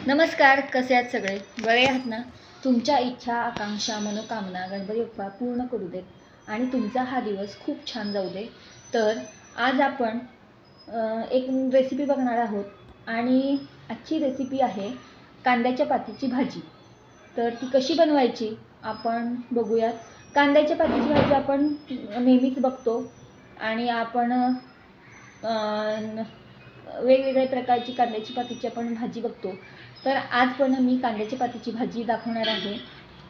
नमस्कार, कसे आहात सगळे? बरे आहात ना? तुमच्या इच्छा, आकांक्षा, मनोकामना गणपती बाप्पा पूर्ण करू देत आणि तुमचा हा दिवस खूप छान जाऊ दे. तर आज आपण एक रेसिपी बघणार आहोत आणि आजची रेसिपी आहे कांद्याच्या पातीची भाजी. तर ती कशी बनवायची आपण बघूयात. कांद्याच्या पातीची भाजी आपण नेहमीच बघतो आणि आपण वेगवेगळ्या प्रकारची कांद्याची पातीची आपण भाजी बघतो. तर आज पण मी कांद्याच्या पातीची भाजी दाखवणार आहे.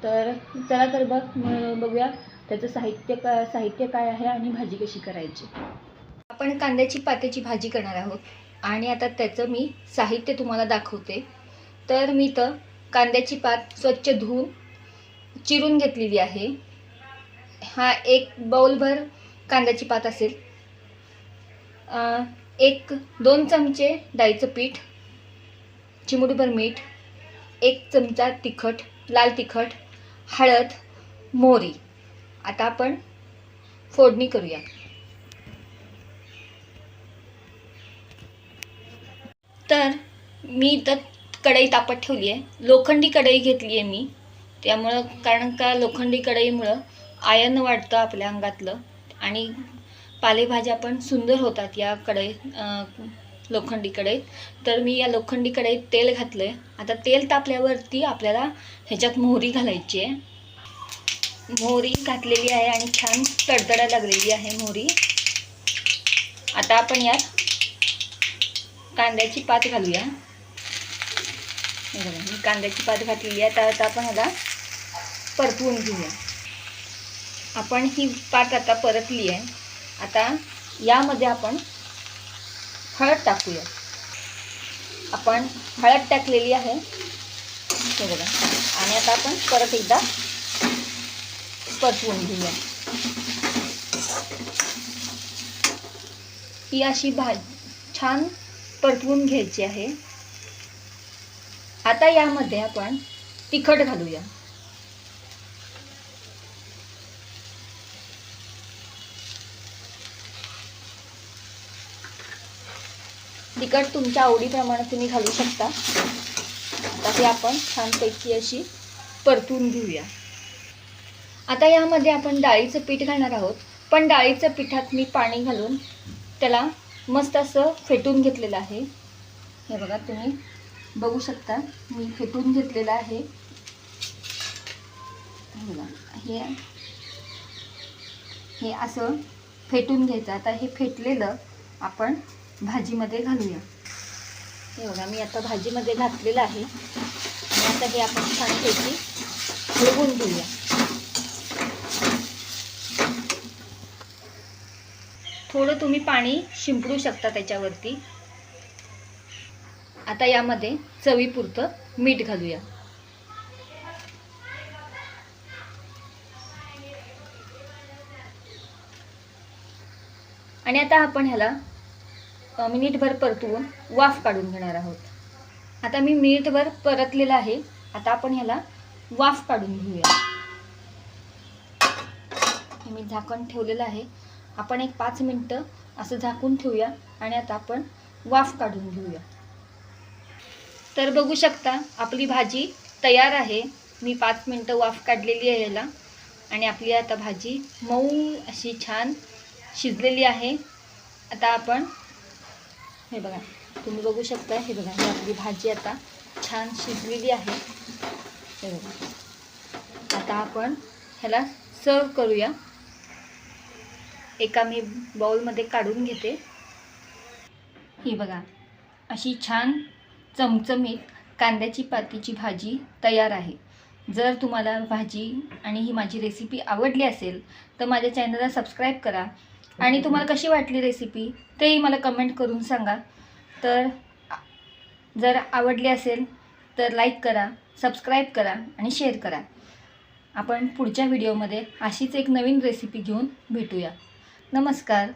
तर चला तर बघूया त्याचं साहित्य काय आहे आणि भाजी कशी करायची. आपण कांद्याची पातीची भाजी करणार आहोत आणि आता त्याचं मी साहित्य तुम्हाला दाखवते. तर मी तर कांद्याची पात स्वच्छ धुवून चिरून घेतलेली आहे. हा एक बाउलभर कांद्याची पात असेल. 1-2 चमचे डाळीचं पीठ, चिमूटभर मीठ, 1 चमचा तिखट, लाल तिखट, हळद, मोहरी. आता आपण फोडणी करूया. तर मी इथं कढई तापत ठेवली आहे. लोखंडी कढई घेतली आहे मी, त्यामुळं कारण का लोखंडी कढईमुळं आयर्न वाढतं आपल्या अंगातलं आणि पालेभाज्या पण सुंदर होतात या लोखंडी कढईत. तर मी या लोखंडी कढईत तेल घातलं आहे. आता तेल तापल्यावरती आपल्याला ह्याच्यात मोहरी घालायची आहे. मोहरी घातलेली आहे आणि छान तडतडायला लागलेली आहे मोहरी. आता आपण यात कांद्याची पात घालूया. मी कांद्याची पात घातलेली आहे. आता आपण ह्याला परतवून घेऊया. आपण ही पात आता परतली आहे. आता यामध्ये आपण हळद टाकूया. आपण हळद टाकलेली आहे हे बघा. आणि आता आपण परत एकदा परतवून घेऊया. ही अशी छान परतवून घ्यायची आहे. आता यामध्ये आपण तिखट घालूया. तिखट तुमच्या आवडीप्रमाणे तुम्ही घालू शकता. आता हे आपण छानपैकी अशी परतून घेऊया. आता यामध्ये आपण डाळीचं पीठ घालणार आहोत. पण डाळीचं पिठात मी पाणी घालून त्याला मस्त असं फेटून घेतलेलं आहे. हे बघा, तुम्ही बघू शकता मी फेटून घेतलेलं आहे. हे असं फेटून घ्यायचं. आता हे फेटलेलं आपण भाजीमध्ये घालूया. हे बघा, मी आता भाजीमध्ये घातलेलं आहे आणि आता हे आपण छानपैकी हलवून घेऊया. थोडं तुम्ही पाणी शिंपडू शकता त्याच्यावरती. आता यामध्ये चवीपुरतं मीठ घालूया. आणि आता आपण ह्याला मिनिटभर परतवून वाफ काढून घेणार आहोत. आता मी मिनिटभर परतलेलं आहे. आता आपण ह्याला वाफ काढून घेऊया. मी झाकण ठेवलेलं आहे. आपण एक 5 मिनिटं असं झाकून ठेवूया आणि आता आपण वाफ काढून घेऊया. तर बघू शकता आपली भाजी तयार आहे. मी 5 मिनिटं वाफ काढलेली आहे याला आणि आपली आता भाजी मऊ अशी छान शिजलेली आहे. आता आपण हे बघा, तुम्ही बघू शकता. हे बघा, ही आपली भाजी आता छान शिजलेली आहे. हे बघा, आता आपण ह्याला सर्व करूया. एका मी बाउलमध्ये काढून घेते. ही बघा, अशी छान चमचमीत कांद्याची पातीची भाजी तयार आहे. जर तुम्हाला भाजी आणि ही माझी रेसिपी आवडली असेल तर माझ्या चॅनलला सबस्क्राईब करा आणि तुम्हाला कशी वाटली रेसिपी तेही मला कमेंट करून सांगा. तर जर आवडली असेल तर लाईक करा, सबस्क्राईब करा आणि शेअर करा. आपण पुढच्या व्हिडिओमध्ये अशीच एक नवीन रेसिपी घेऊन भेटूया. नमस्कार.